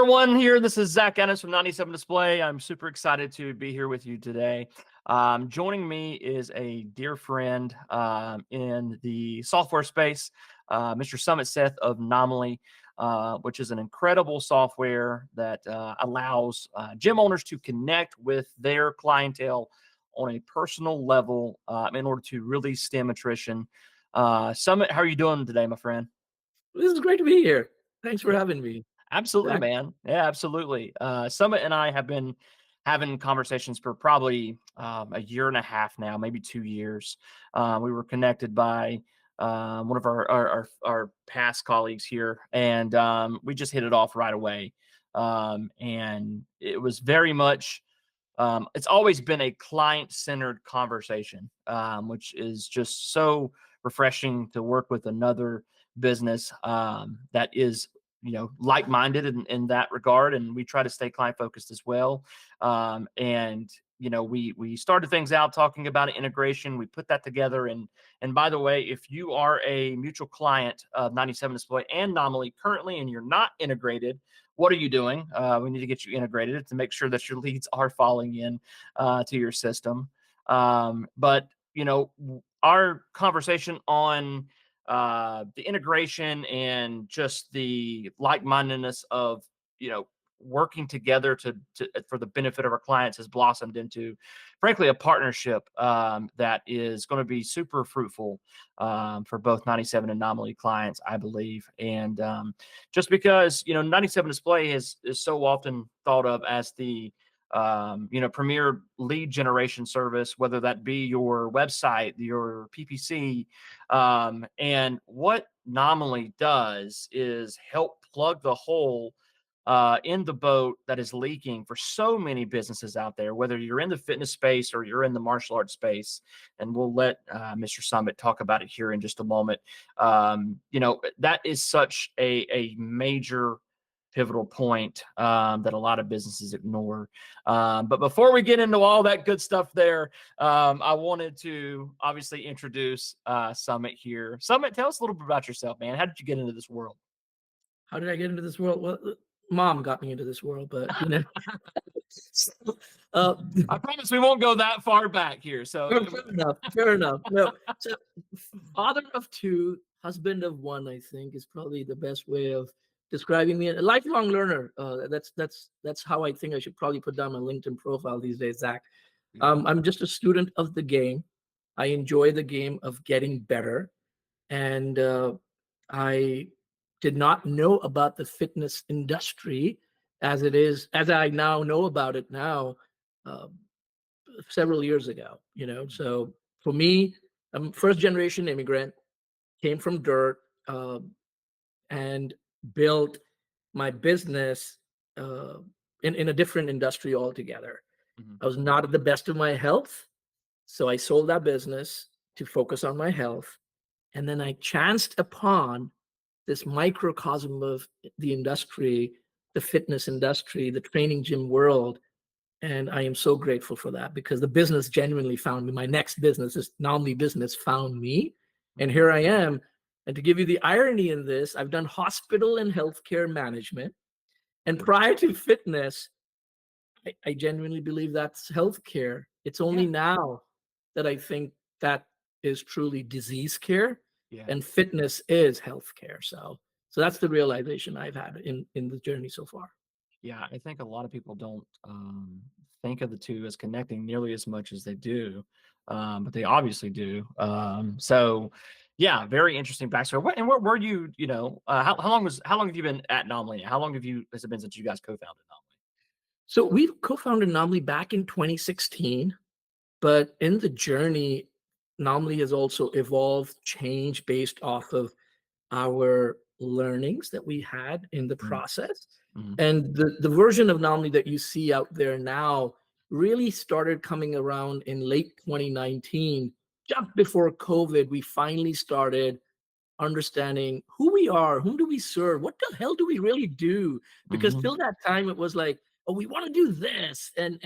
everyone here. This is Zach Ennis from 97 Display. I'm super excited to be here with you today. Joining me is a dear friend in the software space, Mr. Summit Seth of Naamly, which is an incredible software that allows gym owners to connect with their clientele on a personal level in order to really stem attrition. Summit, how are you doing today, my friend? This is great to be here. Thanks for having me, Absolutely, Zach. man. Yeah, absolutely. Summit and I have been having conversations for probably a year and a half now, maybe 2 years. We were connected by one of our past colleagues here, and we just hit it off right away. And it was very much it's always been a client-centered conversation, which is just so refreshing to work with another business that is, like-minded in that regard, and we try to stay client-focused as well. And we started things out talking about integration. We put that together, and by the way, if you are a mutual client of 97 Display and Nominally currently, and you're not integrated, what are you doing? We need to get you integrated to make sure that your leads are falling in to your system. But our conversation on the integration and just the like-mindedness of working together to for the benefit of our clients has blossomed into, frankly, a partnership that is going to be super fruitful for both 97 Anomaly clients, I believe. And just because 97 Display is so often thought of as the premier lead generation service, whether that be your website, your PPC, and what Nominally does is help plug the hole in the boat that is leaking for so many businesses out there, whether you're in the fitness space or you're in the martial arts space. And we'll let Mr. Summit talk about it here in just a moment. That is such a major pivotal point that a lot of businesses ignore. But before we get into all that good stuff there, I wanted to obviously introduce Summit here. Summit, tell us a little bit about yourself, man. How did you get into this world? How did I get into this world? Well, mom got me into this world, but so, uh, I promise we won't go that far back here. So, fair enough. Fair enough. No, so father of two, husband of one, I think is probably the best way of describing me. A lifelong learner. That's how I think I should probably put down my LinkedIn profile these days, Zach. I'm just a student of the game. I enjoy the game of getting better. And I did not know about the fitness industry as it is, as I now know about it now, uh, several years ago. So for me, I'm first generation immigrant, came from dirt, and built my business uh, in a different industry altogether. Mhm. I was not at the best of my health, so I sold that business to focus on my health. And then I chanced upon this microcosm of the industry, the fitness industry, the training gym world. And I am so grateful for that because the business genuinely found me. My next business, this Naamly business, found me. And here I am. And to give you the irony in this, I've done hospital and healthcare management. And prior to fitness, I genuinely believe that's healthcare. It's only Yeah, now that I think that is truly disease care, yeah, and fitness is healthcare. So that's the realization I've had in the journey so far. yeah. I think a lot of people don't think of the two as connecting nearly as much as they do, but they obviously do. So, yeah, very interesting backstory. And where were you? How long have you been at Nomley? How long has it been since you guys co-founded Nomley? So we co-founded Naamly back in 2016, but in the journey, Naamly has also evolved, changed based off of our learnings that we had in the Mm-hmm. process. Mm-hmm. And the version of Naamly that you see out there now really started coming around in late 2019. Just before COVID, we finally started understanding who we are, whom do we serve, what the hell do we really do? Because Mm-hmm. till that time, it was like, oh, we want to do this, and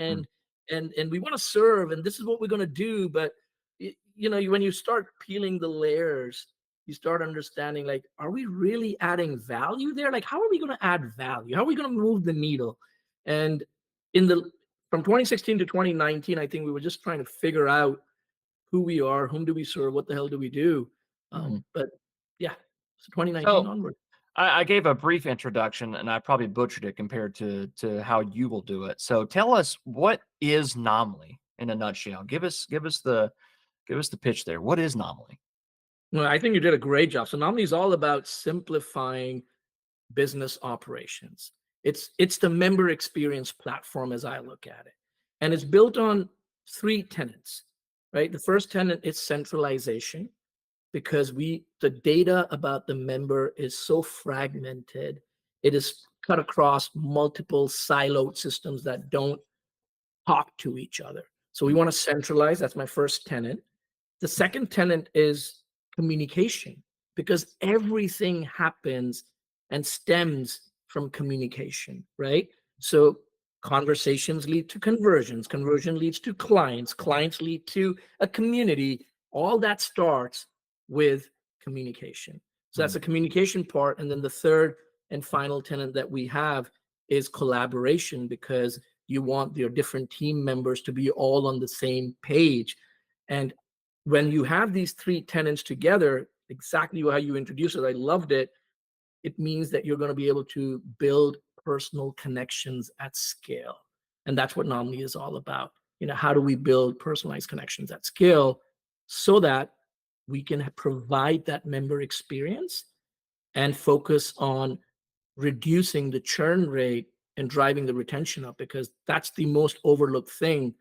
we want to serve, and this is what we're going to do. But when you start peeling the layers, you start understanding, like, are we really adding value there? Like, how are we going to add value? How are we going to move the needle? And in the from 2016 to 2019, I think we were just trying to figure out who we are, whom do we serve, what the hell do we do? Mhm. But yeah, so 2019 So onward. I gave a brief introduction, and I probably butchered it compared to how you will do it. So tell us, what is Nomly in a nutshell? Give us the pitch there. What is Nomly? Well, I think you did a great job. So Nomni is all about simplifying business operations. It's the member experience platform as I look at it. And it's built on three tenets, right? The first tenet is centralization because the data about the member is so fragmented. It is cut across multiple siloed systems that don't talk to each other. So we Mm, want to centralize. That's my first tenet. The second tenet is communication, because everything happens and stems from communication, right? So conversations lead to conversions, conversion leads to clients, clients lead to a community. All that starts with communication. So that's mm. the communication part. And then the third and final tenet that we have is collaboration, because you want your different team members to be all on the same page. And when you have these three tenants together, exactly how you introduced it, I loved it. It means that you're going to be able to build personal connections at scale. And that's what Nomni is all about. How do we build personalized connections at scale so that we can provide that member experience and focus on reducing the churn rate and driving the retention up, because that's the most overlooked thing.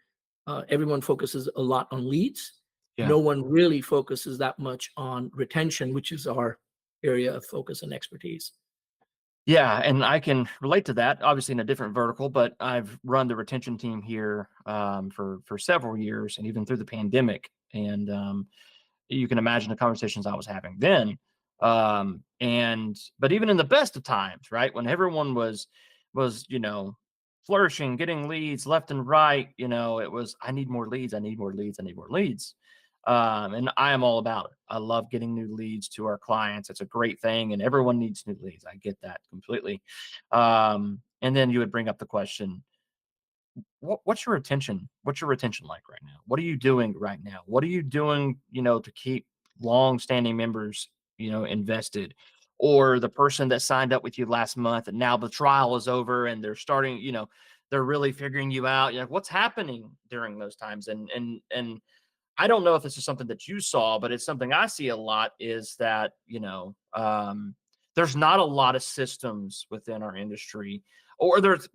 Everyone focuses a lot on leads. Yeah. No one really focuses that much on retention, which is our area of focus and expertise. Yeah, and I can relate to that, obviously in a different vertical, but I've run the retention team here for several years, and even through the pandemic. And you can imagine the conversations I was having then. And but even in the best of times, right, when everyone was flourishing, getting leads left and right, it was, I need more leads, I need more leads, I need more leads. And I am all about it. I love getting new leads to our clients. It's a great thing, and everyone needs new leads. I get that completely. And then you would bring up the question, what's your retention like right now? What are you doing right now? What are you doing, to keep long-standing members, invested? Or the person that signed up with you last month and now the trial is over and they're starting, they're really figuring you out. What's happening during those times? And I don't know if this is something that you saw, but it's something I see a lot, is that, there's not a lot of systems within our industry, or there's,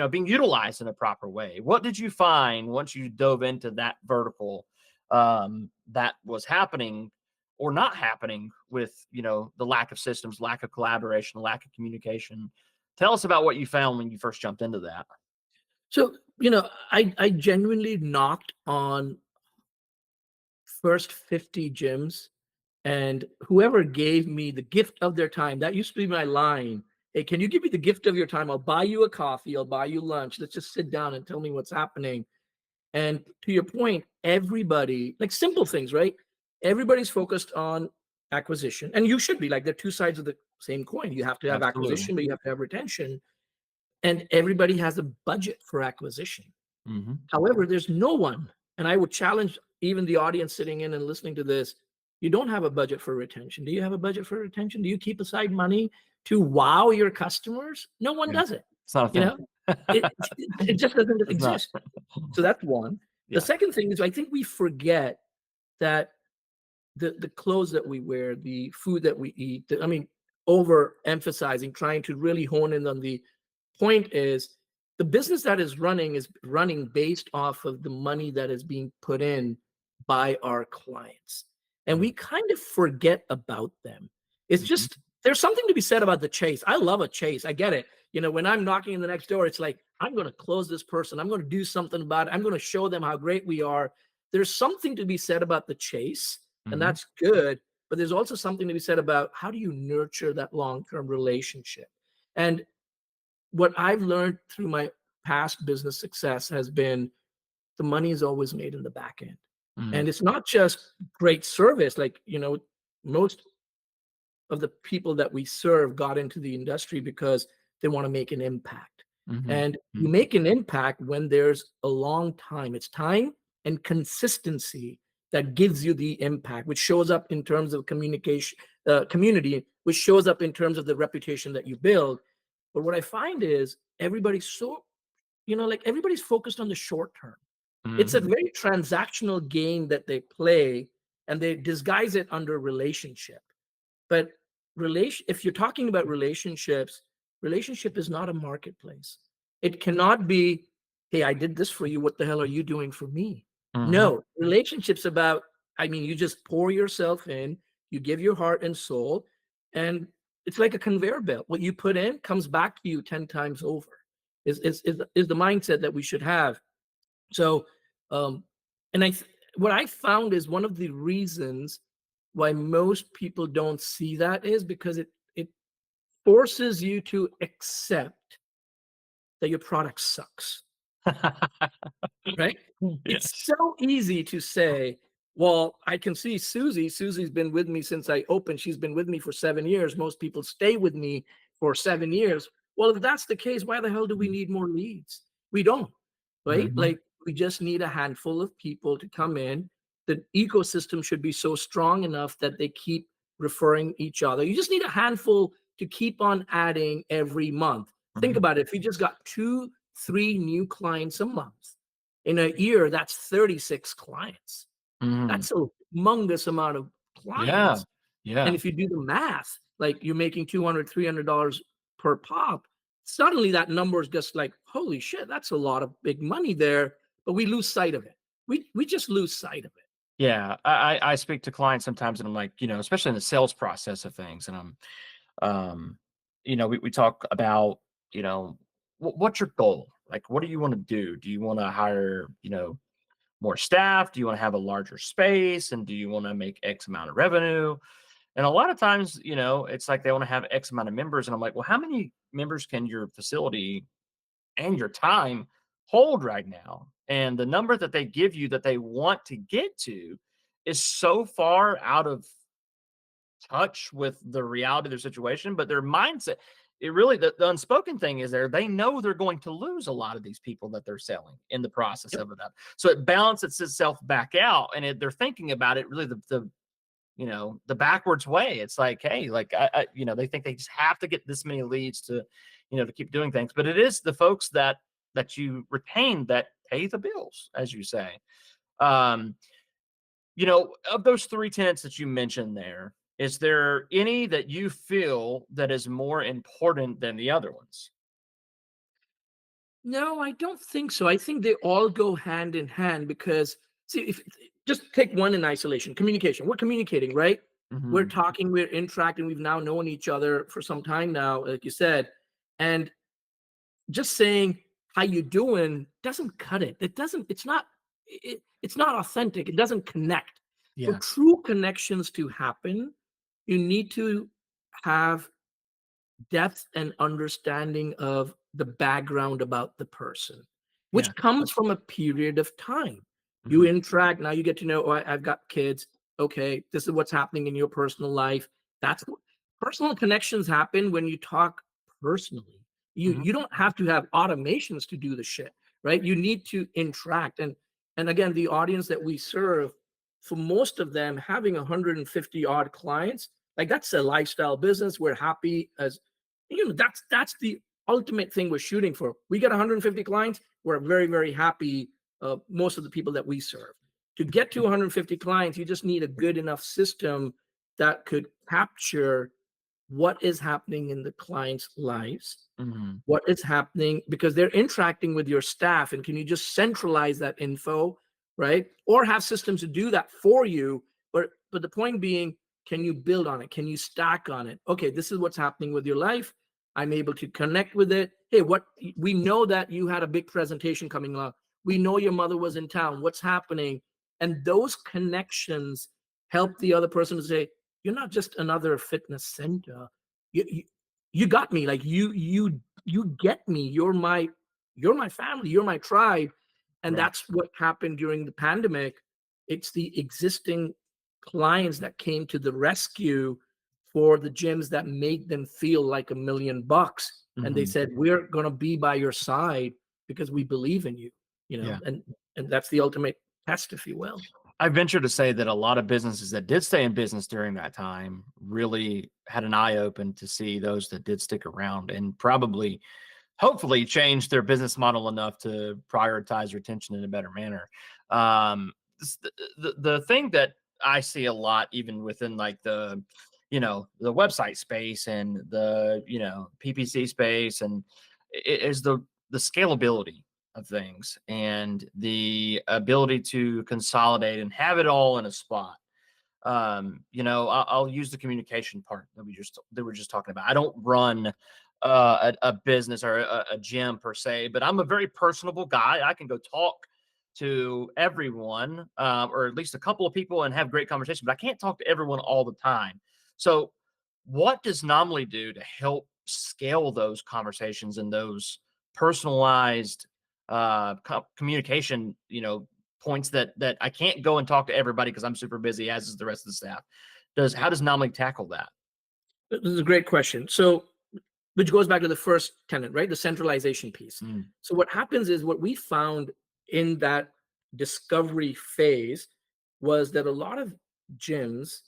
being utilized in a proper way. What did you find once you dove into that vertical, that was happening or not happening with, the lack of systems, lack of collaboration, lack of communication? Tell us about what you found when you first jumped into that. So, I genuinely knocked on first 50 gyms, and whoever gave me the gift of their time, that used to be my line. Hey, can you give me the gift of your time? I'll buy you a coffee, I'll buy you lunch. Let's just sit down and tell me what's happening. And to your point, everybody, like simple things, right? Everybody's focused on acquisition. And you should be, like, they're two sides of the same coin. You have to have Absolutely. acquisition, but you have to have retention. And everybody has a budget for acquisition. Hmm. However, there's no one, and I would challenge even the audience sitting in and listening to this. You don't have a budget for retention. Do you have a budget for retention? Do you keep aside money to wow your customers? No one Yeah. does it. It's not a You thing. know, it just doesn't It's not. exist. So that's one. The Yeah. second thing is, I think we forget that the clothes that we wear, the food that we eat, I mean, overemphasizing, trying to really hone in on the point is, the business that is running based off of the money that is being put in by our clients. And Mm, we kind of forget about them. It's mhm. just, there's something to be said about the chase. I love a chase. I get it. When I'm knocking in the next door, it's like, I'm going to close this person. I'm going to do something about it. I'm going to show them how great we are. There's something to be said about the chase, and Mhm. that's good. But there's also something to be said about how do you nurture that long-term relationship. And what I've learned through my past business success has been, the money is always made in the back end. Mm. And it's not just great service. Like, most of the people that we serve got into the industry because they want to make an impact. Mhm. And you Mhm. make an impact when there's a long time. It's time and consistency that gives you the impact, which shows up in terms of communication, community, which shows up in terms of the reputation that you build. But what I find is everybody's so, like everybody's focused on the short term. It's a Mhm. very transactional game that they play, and they disguise it under relationship. But if you're talking about relationships, relationship is not a marketplace. It cannot be, hey, I did this for you. What the hell are you doing for me? Mhm. No, relationships about, I mean, you just pour yourself in, you give your heart and soul, and it's like a conveyor belt. What you put in comes back to you 10 times over. Is the mindset that we should have. So, um, and what I found is one of the reasons why most people don't see that is because it forces you to accept that your product sucks, right? It's Yes. so easy to say, well, I can see Susie. Susie's been with me since I opened. She's been with me for 7 years. Most people stay with me for 7 years. Well, if that's the case, why the hell do we need more leads? We don't, right? Mhm. Like we just need a handful of people to come in. The ecosystem should be so strong enough that they keep referring each other. You just need a handful to keep on adding every month. Think Mhm. about it. If you just got 2, 3 new clients a month, in a year, that's 36 clients. Mhm. That's a humongous amount of Yeah. clients. And Yeah. if you do the math, like you're making $200, $300 per pop, suddenly that number is just like, holy shit, that's a lot of big money there. But we lose sight of it. We just lose sight of it. Yeah. I speak to clients sometimes and I'm like, especially in the sales process of things, and um, we talk about, what's your goal? Like, what do you want to do? Do you want to hire, more staff? Do you want to have a larger space? And do you want to make X amount of revenue? And a lot of times, it's like they want to have X amount of members. And I'm like, well, how many members can your facility and your time hold right now? And the number that they give you that they want to get to is so far out of touch with the reality of their situation, but their mindset, it really, the unspoken thing is there, they know they're going to lose a lot of these people that they're selling in the process Yep. of it. So it balances itself back out, and they're thinking about it really the backwards way. It's like, hey, like they think they just have to get this many leads to keep doing things. But it is the folks that you retain that pay the bills, as you say. Um, of those three tenants that you mentioned there, is there any that you feel that is more important than the other ones? No, I don't think so. I think they all go hand in hand because, see, if just take one in isolation, communication. We're communicating, right? We're Mhm. talking, we're interacting. We've now known each other for some time now, like you said, and just saying how you doing doesn't cut it. It doesn't. It's not authentic. It doesn't connect. For Yeah. true connections to happen, you need to have depth and understanding of the background about the person, Yeah. which comes from a period of time. You Mhm. interact, now you get to know, oh, I've got kids. Okay, this is what's happening in your personal life. Personal connections happen when you talk personally. You Mhm. don't have to have automations to do the shit, right? You need to interact. And again, the audience that we serve, for most of them, having 150 odd clients, like that's a lifestyle business. We're happy as that's the ultimate thing we're shooting for. We get 150 clients, we're very, very happy. Most of the people that we serve. To get to 150 clients, you just need a good enough system that could capture what is happening in the clients' lives, Mhm. what is happening because they're interacting with your staff, and can you just centralize that info, right? Or have systems to do that for you. But the point being, can you build on it? Can you stack on it? Okay, this is what's happening with your life. I'm able to connect with it. Hey, what we know that you had a big presentation coming up. We know your mother was in town. What's happening? And those connections help the other person to say, you're not just another fitness center. You, you got me. Like you get me. You're my family. You're my tribe. And Right. that's what happened during the pandemic. It's the existing clients that came to the rescue for the gyms that made them feel like $1 million. And they Mhm. said, we're going to be by your side because we believe in you, Yeah. and that's the ultimate test, if you will. I venture to say that a lot of businesses that did stay in business during that time really had an eye open to see those that did stick around, and probably, hopefully, change their business model enough to prioritize retention in a better manner. The thing that I see a lot, even within like the website space and the PPC space, and is the scalability of things and the ability to consolidate and have it all in a spot. I'll use the communication part that we're just talking about. I don't run a business or a gym per se, but I'm a very personable guy. I can go talk to everyone, or at least a couple of people, and have great conversation, but I can't talk to everyone all the time. So what does Nomly do to help scale those conversations and those personalized communication, points that I can't go and talk to everybody because I'm super busy, as is the rest of the staff. How does Nomly tackle that? This is a great question. So, which goes back to the first tenet, right? The centralization piece. Mm, So what happens is, what we found in that discovery phase was that a lot of gyms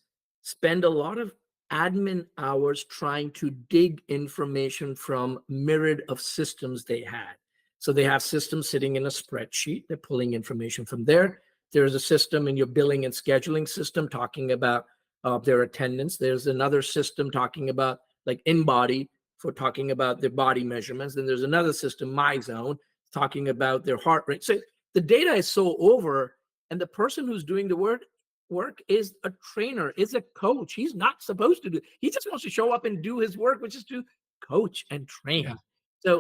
spend a lot of admin hours trying to dig information from myriad of systems they had. So they have systems sitting in a spreadsheet. They're pulling information from there. There's a system in your billing and scheduling system talking about their attendance. There's another system talking about like InBody for talking about their body measurements. Then there's another system, MyZone, talking about their heart rate. So the data is so over, and the person who's doing the work is a trainer, is a coach. He's not supposed to do. He just wants to show up and do his work, which is to coach and yeah. train.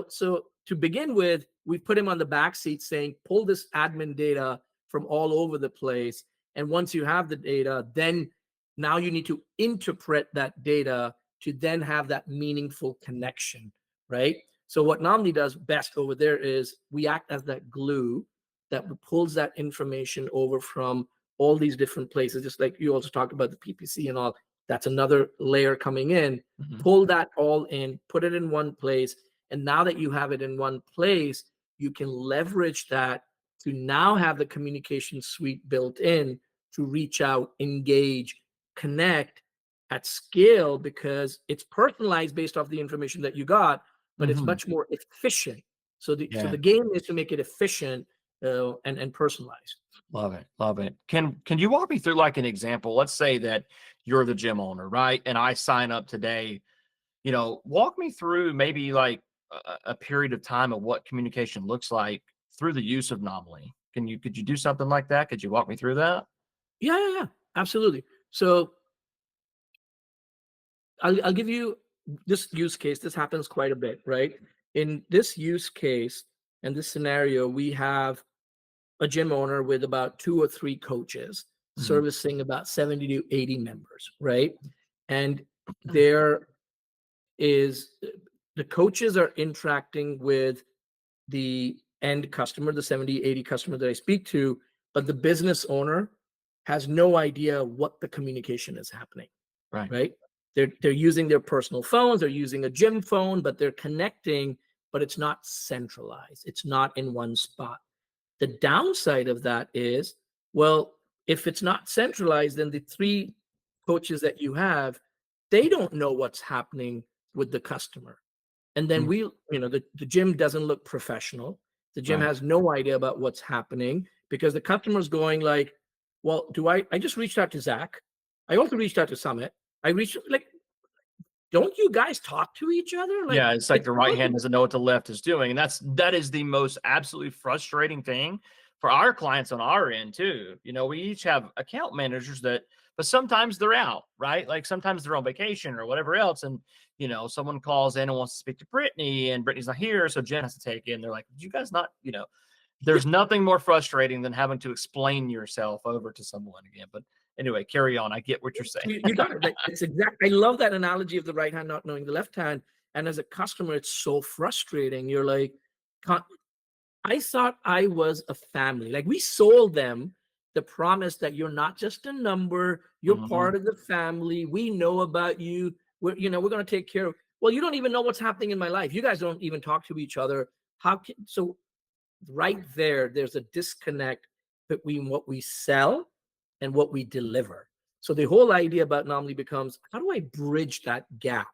So to begin with, we put him on the back seat saying, pull this admin data from all over the place. And once you have the data, then now you need to interpret that data to then have that meaningful connection, right? So what Nomly does best over there is we act as that glue that pulls that information over from all these different places, just like you also talked about the PPC and all. That's another layer coming in. Mhm. Pull that all in, put it in one place. And now that you have it in one place, you can leverage that to now have the communication suite built in to reach out, engage, connect at scale, because it's personalized based off the information that you got, but it's Mhm. much more efficient. So Yeah. the game is to make it efficient and personalized. Love it. Love it. Can you walk me through like an example? Let's say that you're the gym owner, right? And I sign up today. Walk me through maybe like a period of time of what communication looks like through the use of Nomly. Could you do something like that? Could you walk me through that? Yeah, absolutely. So I'll give you this use case. This happens quite a bit, right? In this use case and this scenario, we have a gym owner with about 2 or 3 coaches Mhm. servicing about 70 to 80 members, right? And there is the coaches are interacting with the end customer, the 70, 80 customer that I speak to, but the business owner has no idea what the communication is happening, Right. right? They're using their personal phones, they're using a gym phone, but they're connecting, but it's not centralized. It's not in one spot. The downside of that is, well, if it's not centralized, then the 3 coaches that you have, they don't know what's happening with the customer. And then Mm, the gym doesn't look professional. The gym right. has no idea about what's happening because the customer's going like, well, I just reached out to Zach. I also reached out to Summit. I reached like, don't you guys talk to each other? Like Yeah, it's like it's the right hand doesn't know what the left is doing, and that is the most absolutely frustrating thing for our clients on our end too. We each have account managers but sometimes they're out, right? Like sometimes they're on vacation or whatever else, and someone calls in and wants to speak to Brittany, and Brittany's not here, so Jen has to take it. And they're like, "Did you guys not?" There's nothing more frustrating than having to explain yourself over to someone again. But anyway, carry on. I get what you're saying. you got it. Like, it's exact. I love that analogy of the right hand not knowing the left hand. And as a customer, it's so frustrating. You're like, I thought I was a family. Like we sold them the promise that you're not just a number, You're Mhm. part of the family. We know about you. We're going to take care of. Well, you don't even know what's happening in my life. You guys don't even talk to each other. So right there's a disconnect between what we sell and what we deliver. So the whole idea about Nominally becomes, how do I bridge that gap?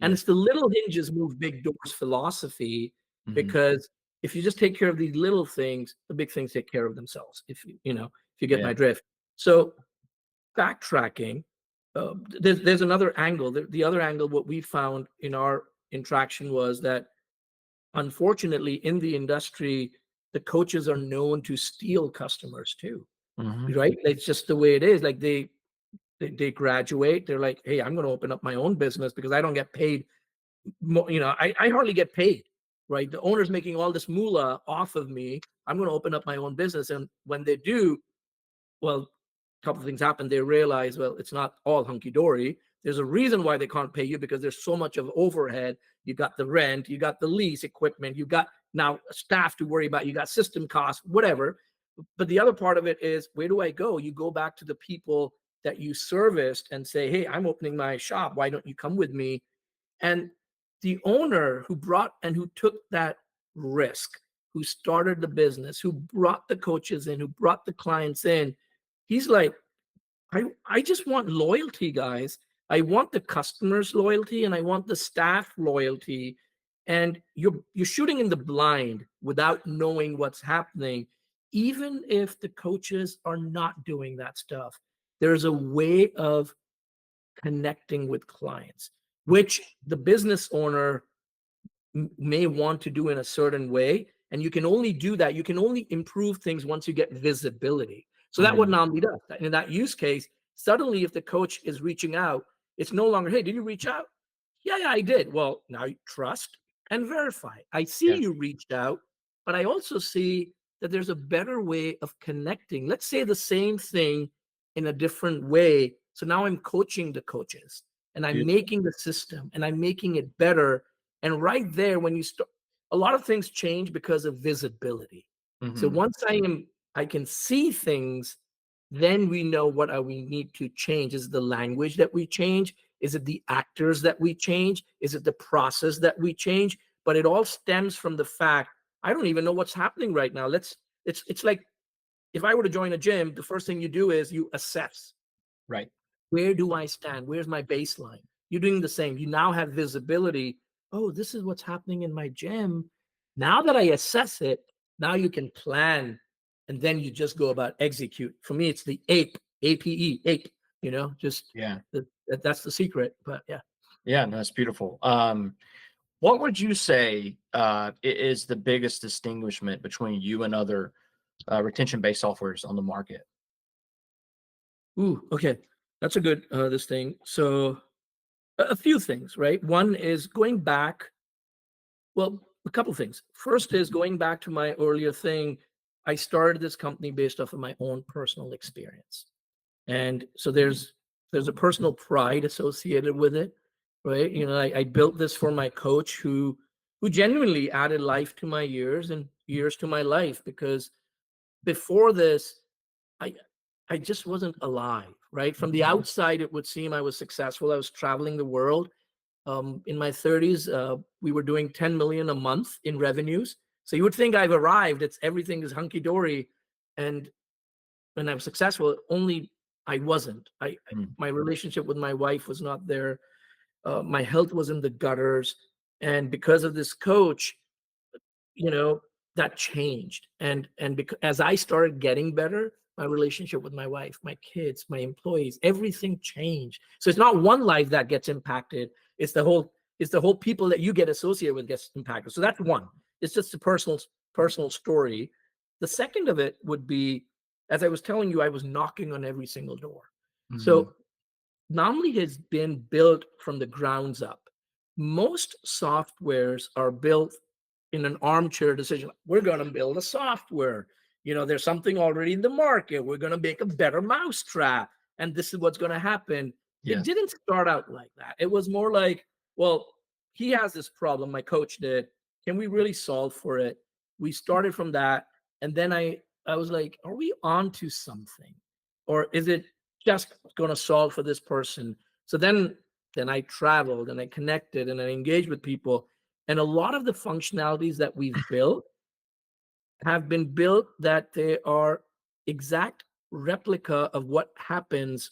And Yeah. it's the little hinges move big doors philosophy, Mhm. because if you just take care of these little things, the big things take care of themselves. If you get Yeah. my drift. So backtracking, there's another angle. The other angle, what we found in our interaction was that, unfortunately, in the industry, the coaches are known to steal customers too, Mhm. right? It's just the way it is. Like they graduate, they're like, hey, I'm going to open up my own business because I don't get paid. I hardly get paid, right? The owner's making all this moolah off of me. I'm going to open up my own business, and when they do, well, a couple of things happen. They realize, well, it's not all hunky dory. There's a reason why they can't pay you, because there's so much of overhead. You got the rent, you got the lease equipment, you got now staff to worry about, you got system costs, whatever. But the other part of it is, where do I go? You go back to the people that you serviced and say, hey, I'm opening my shop. Why don't you come with me? And the owner who took that risk, who started the business, who brought the coaches in, who brought the clients in, he's like, I just want loyalty, guys. I want the customers' loyalty and I want the staff loyalty. And you're shooting in the blind without knowing what's happening, even if the coaches are not doing that stuff. There's a way of connecting with clients, which the business owner may want to do in a certain way. And you can only do that. You can only improve things once you get visibility. So that's what Mhm. Nambi does. In that use case, suddenly if the coach is reaching out, it's no longer, hey, did you reach out? Yeah, I did. Well, now you trust and verify. I see Yeah. you reached out, but I also see that there's a better way of connecting. Let's say the same thing in a different way. So now I'm coaching the coaches and I'm Beautiful. making the system and I'm making it better. And right there, when you start, a lot of things change because of visibility. So Mhm. once I can see things, then we know what we need to change. Is it the language that we change? Is it the actors that we change? Is it the process that we change? But it all stems from the fact, I don't even know what's happening right now. It's like, if I were to join a gym, the first thing you do is you assess. Right. Where do I stand? Where's my baseline? You're doing the same. You now have visibility. Oh, this is what's happening in my gym. Now that I assess it, now you can plan, and then you just go about execute. For me, it's the APE, just Yeah. that's the secret. But yeah. Yeah, no, that's beautiful. What would you say is the biggest distinguishment between you and other retention-based softwares on the market? Ooh, okay. That's a good this thing. So a few things, right? One is going back. Well, a couple of things. First is going back to my earlier thing. I started this company based off of my own personal experience. And so there's a personal pride associated with it, right? I built this for my coach who genuinely added life to my years and years to my life, because before this, I I just wasn't alive, right? From the outside, it would seem I was successful. I was traveling the world. In my 30s, we were doing 10 million a month in revenues. So you would think I've arrived. It's everything is hunky dory, and when I'm successful, only I wasn't. Mm. My relationship with my wife was not there. My health was in the gutters, and because of this coach, you know that changed. And because as I started getting better, my relationship with my wife, my kids, my employees, everything changed. So it's not one life that gets impacted, it's the whole people that you get associated with gets impacted. So that's one. It's just a personal story. The second of it would be, as I was telling you, I was knocking on every single door. Mhm. So Nomly has been built from the grounds up. Most softwares are built in an armchair decision. We're going to build a software. There's something already in the market. We're going to make a better mousetrap, and this is what's going to happen. It Yes. didn't start out like that. It was more like, well, he has this problem. My coach did. Can we really solve for it? We started from that, and then I was like, are we on to something, or is it just going to solve for this person. So then I traveled and I connected and I engaged with people. And a lot of the functionalities that we've built have been built that they are exact replica of what happens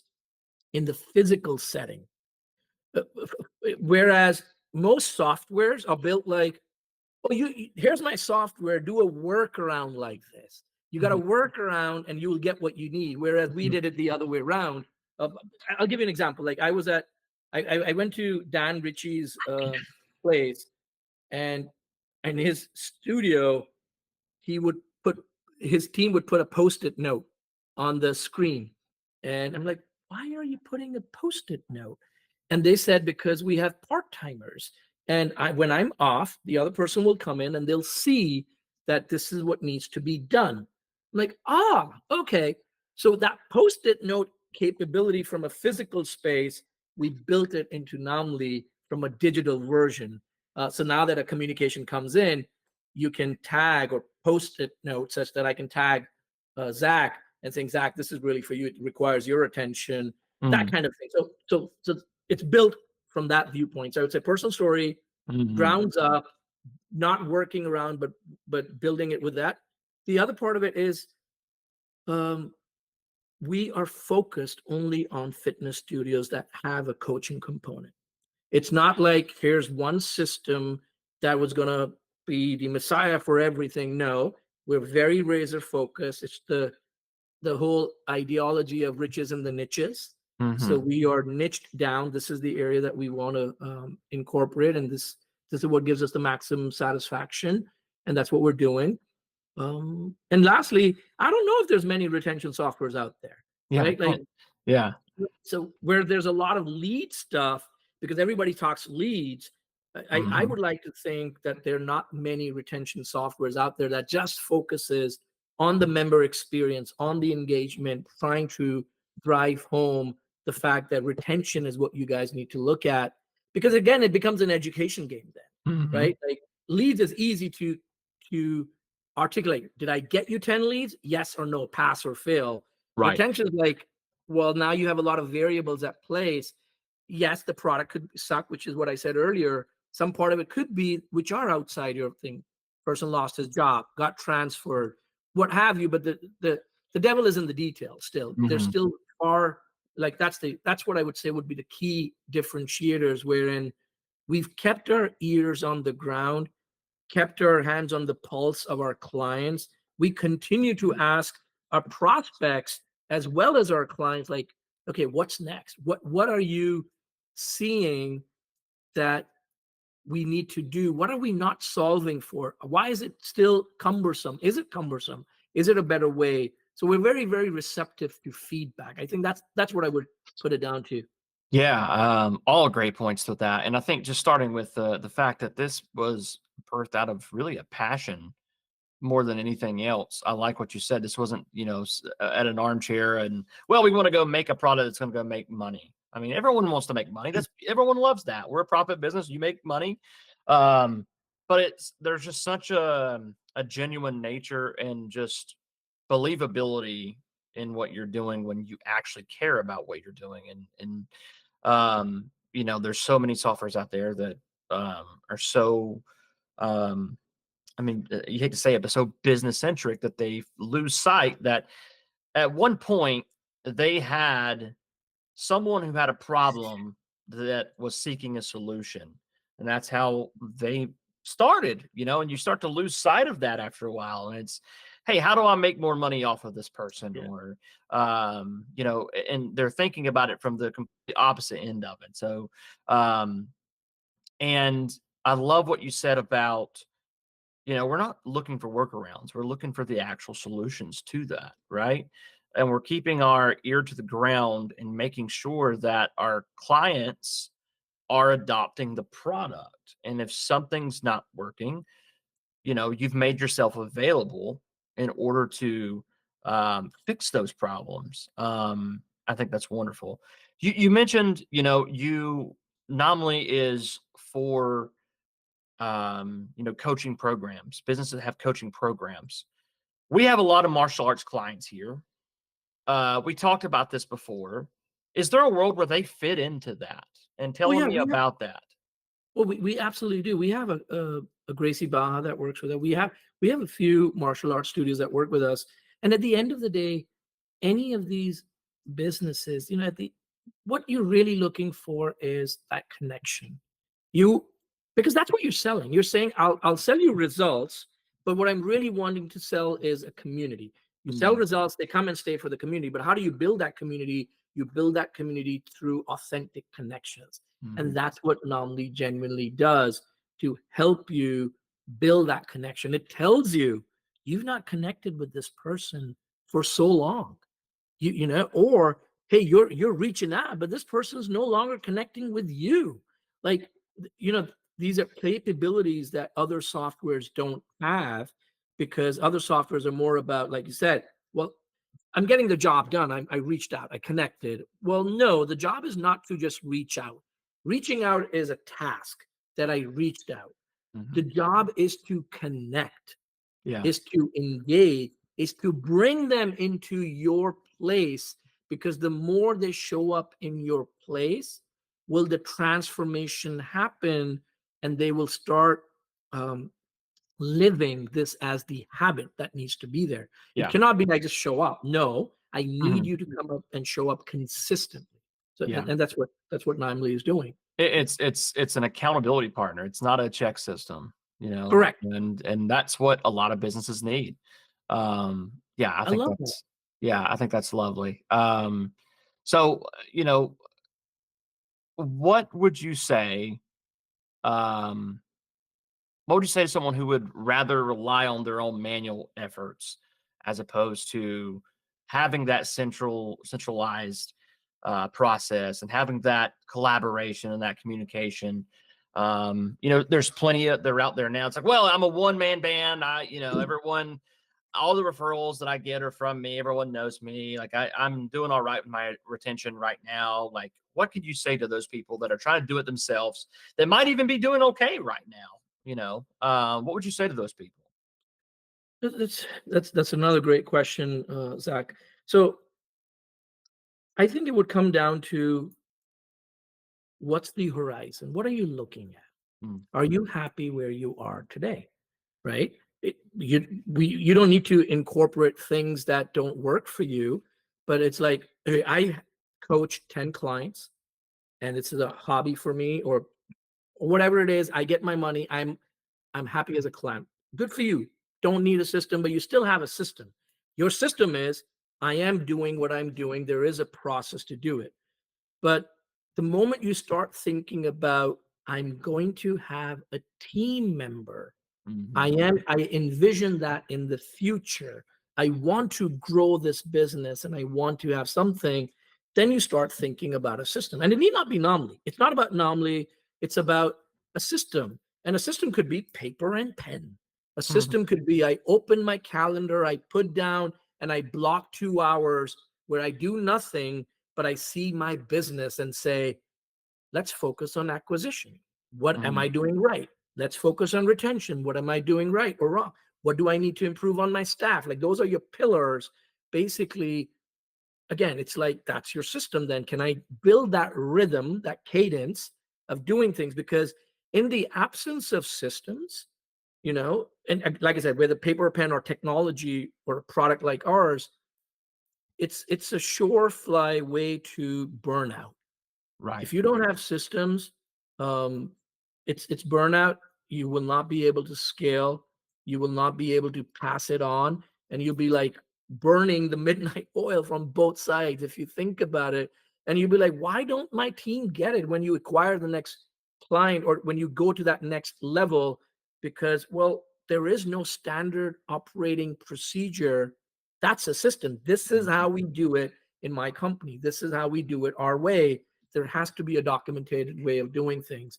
in the physical setting. Whereas most softwares are built like, oh, here's my software, do a workaround like this. You got to Mhm. work around and you will get what you need. Whereas we did it the other way around. Uh, I'll give you an example. Like I went to Dan Ritchie's place, and in his studio, he would put his team would put a post-it note on the screen. And I'm like, why are you putting a post-it note? And they said, because we have part-timers. And when I'm off, the other person will come in and they'll see that this is what needs to be done. I'm like, okay. So that post-it note capability from a physical space, we built it into Naamly from a digital version. So now that a communication comes in, you can tag or post-it note such that I can tag Zach and saying, Zach, this is really for you. It requires your attention, that Mm. kind of thing. So it's built from that viewpoint. So it's a personal story, Mhm. grounds up, not working around, but building it with that. The other part of it is um, we are focused only on fitness studios that have a coaching component. It's not like here's one system that was going to be the messiah for everything. No, we're very razor focused. It's the whole ideology of riches in the niches. So Mhm. we are niched down. This is the area that we want to incorporate, and this is what gives us the maximum satisfaction, and that's what we're doing. And lastly, I don't know if there's many retention softwares out there, Yeah. right? Like, Yeah. so where there's a lot of lead stuff, because everybody talks leads, I Mhm. would like to think that there are not many retention softwares out there that just focuses on the member experience, on the engagement, trying to drive home the fact that retention is what you guys need to look at. Because again, it becomes an education game then, Mhm. right? Like leads is easy to articulate. Did I get you 10 leads? Yes or no, pass or fail. Right. Retention is like, well, now you have a lot of variables at place. Yes, the product could suck, which is what I said earlier. Some part of it could be which are outside your thing. Person lost his job, got transferred, what have you. But the devil is in the details. Still, there Mhm. still are, like, that's what I would say would be the key differentiators, wherein we've kept our ears on the ground, kept our hands on the pulse of our clients. We continue to ask our prospects as well as our clients, like, okay, what's next? What are you seeing that we need to do? What are we not solving for? Why is it still cumbersome? Is it cumbersome? Is it a better way? So we're very, very receptive to feedback. I think that's what I would put it down to. Yeah, all great points with that, and I think just starting with the fact that this was birthed out of really a passion more than anything else. I like what you said. This wasn't, at an armchair and, well, we want to go make a product that's going to go make money. I mean, everyone wants to make money. That's everyone loves that. We're a profit business. You make money, um, but there's just such a genuine nature and just believability in what you're doing when you actually care about what you're doing, there's so many softwares out there that are so I mean, you hate to say it, but so business centric that they lose sight that at one point they had someone who had a problem that was seeking a solution. And that's how they started, and you start to lose sight of that after a while. And it's, hey, how do I make more money off of this person? Yeah. Or, and they're thinking about it from the complete opposite end of it. So, and I love what you said about, we're not looking for workarounds. We're looking for the actual solutions to that, right? And we're keeping our ear to the ground and making sure that our clients are adopting the product. And if something's not working, you've made yourself available in order to fix those problems. I think that's wonderful. You mentioned, you nominally is for coaching programs, businesses that have coaching programs. We have a lot of martial arts clients here. we talked about this before. Is there a world where they fit into that? And Oh telling yeah, me about that. well, we absolutely do. We have a Gracie Baja that works with us. We have a few martial arts studios that work with us. And at the end of the day, any of these businesses, at the what you're really looking for is that connection. You because that's what you're selling. You're saying I'll sell you results, but what I'm really wanting to sell is a community. You sell Mhm, results, they come and stay for the community. But how do you build that community? You build that community through authentic connections. And mhm, that's what Namely genuinely does to help you build that connection. It tells you you've not connected with this person for so long. Or hey, you're reaching out, but this person's no longer connecting with you. Like, you know, these are capabilities that other softwares don't have, because other softwares are more about, like you said, well, I'm getting the job done. I reached out, I connected. Well, no, the job is not to just reach out. Reaching out is a task that I reached out. mhm. The job is to connect, Yeah, is to engage, is to bring them into your place, because the more they show up in your place, will the transformation happen, and they will start um, living this as the habit that needs to be there. It yeah, cannot be I just show up. No, I need mhm, you to come up and show up consistently. So, yeah. and that's what Naamly is doing. It's an accountability partner. It's not a check system, Correct. and that's what a lot of businesses need. Yeah, I love that. I think that's lovely. So, what would you say, um what would you say to someone who would rather rely on their own manual efforts as opposed to having that centralized process and having that collaboration and that communication? There's plenty of they're out there now. It's like, well, I'm a one man band. Everyone, all the referrals that I get are from me. Everyone knows me. Like I'm doing all right with my retention right now. Like, what could you say to those people that are trying to do it themselves that might even be doing okay right now? What would you say to those people? That's another great question, Zach. So I think it would come down to, what's the horizon? What are you looking at? Mm, Are you happy where you are today? Right? You don't need to incorporate things that don't work for you, but it's like, hey, I coach 10 clients, and it's a hobby for me, or whatever it is. I get my money. I'm happy as a client. Good for you. Don't need a system, but you still have a system. Your system is, I am doing what I'm doing. There is a process to do it. But the moment you start thinking about, I'm going to have a team member, mhm, I envision that in the future. I want to grow this business and I want to have something. Then you start thinking about a system. And it need not be Nomly. It's not about Nomly. It's about a system. And a system could be paper and pen. A mhm, system could be, I open my calendar, I put down, and I block 2 hours where I do nothing, but I see my business and say, let's focus on acquisition. What am mhm, I doing right? Let's focus on retention. What am I doing right or wrong? What do I need to improve on my staff? Like, those are your pillars. Basically, again, it's like, that's your system. Then can I build that rhythm, that cadence of doing things? Because in the absence of systems, and like I said, whether paper or pen or technology or a product like ours, it's a surefly way to burnout. right. If you don't have systems, um, it's burnout. You will not be able to scale. You will not be able to pass it on, and you'll be like burning the midnight oil from both sides if you think about it. And you'll be like, why don't my team get it when you acquire the next client or when you go to that next level? Because, well, there is no standard operating procedure. That's a system. This is Mhm, how we do it in my company. This is how we do it our way. There has to be a documented way of doing things.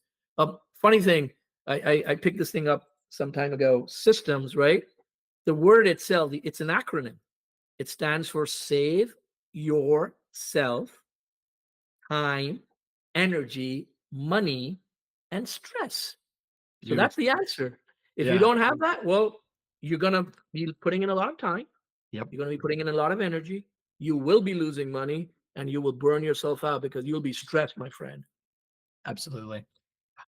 Funny thing, I picked this thing up some time ago. Systems, right? The word itself, it's an acronym. It stands for save yourself time, energy, money, and stress. So that's the beautiful. answer. If you Yeah. don't have that, well, you're gonna be putting in a lot of time. Yep. You're gonna be putting in a lot of energy. you will be losing money and you will burn yourself out because you'll be stressed, my friend. Absolutely.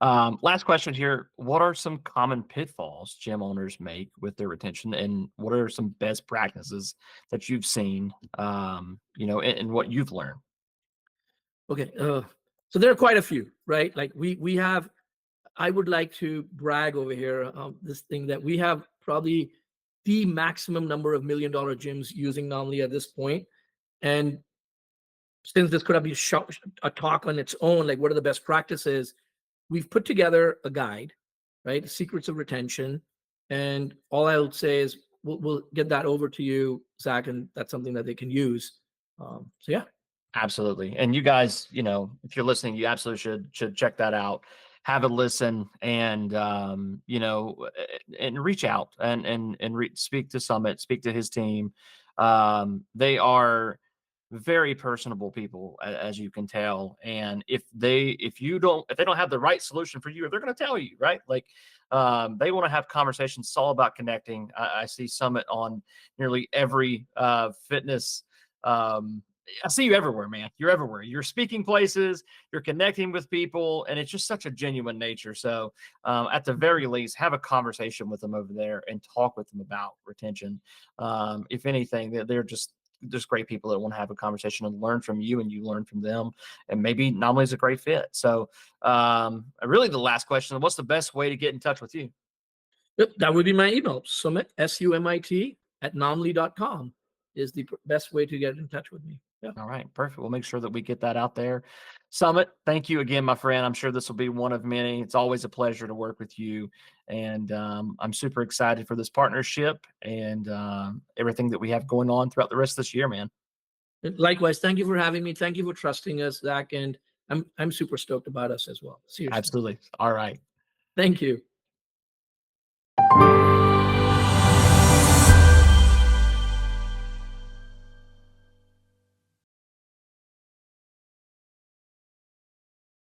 Last question here. What are some common pitfalls gym owners make with their retention, and what are some best practices that you've seen, and what you've learned? Okay. So there are quite a few, right? Like we have, I would like to brag over here, this thing that we have probably the maximum number of $1 million gyms using Nomly at this point. And since this could have been a talk on its own, like what are the best practices, we've put together a guide, right? Secrets of retention. And all I would say is we'll get that over to you, Zach, and that's something that they can use. So yeah. Absolutely. And you guys, if you're listening, you absolutely should check that out. Have a listen, and and reach out and speak to Summit, speak to his team. They are very personable people, as you can tell. And if they don't have the right solution for you, they're going to tell you, right? Like, they want to have conversations. It's all about connecting. I see Summit on nearly every fitness. I see you everywhere, man. You're everywhere. You're speaking places, you're connecting with people, and it's just such a genuine nature. So, at the very least, have a conversation with them over there and talk with them about retention. If anything, they're just great people that want to have a conversation and learn from you, and you learn from them. And maybe Noamly is a great fit. So, really, the last question: what's the best way to get in touch with you? Yep, that would be my email. Sumit, SUMIT at nomly.com is the best way to get in touch with me. Yeah. All right, perfect. We'll make sure that we get that out there. Summit, thank you again, my friend. I'm sure this will be one of many. It's always a pleasure to work with you. And I'm super excited for this partnership and everything that we have going on throughout the rest of this year, man. Likewise, thank you for having me. Thank you for trusting us, Zach. And I'm super stoked about us as well. Seriously. Absolutely. All right. Thank you.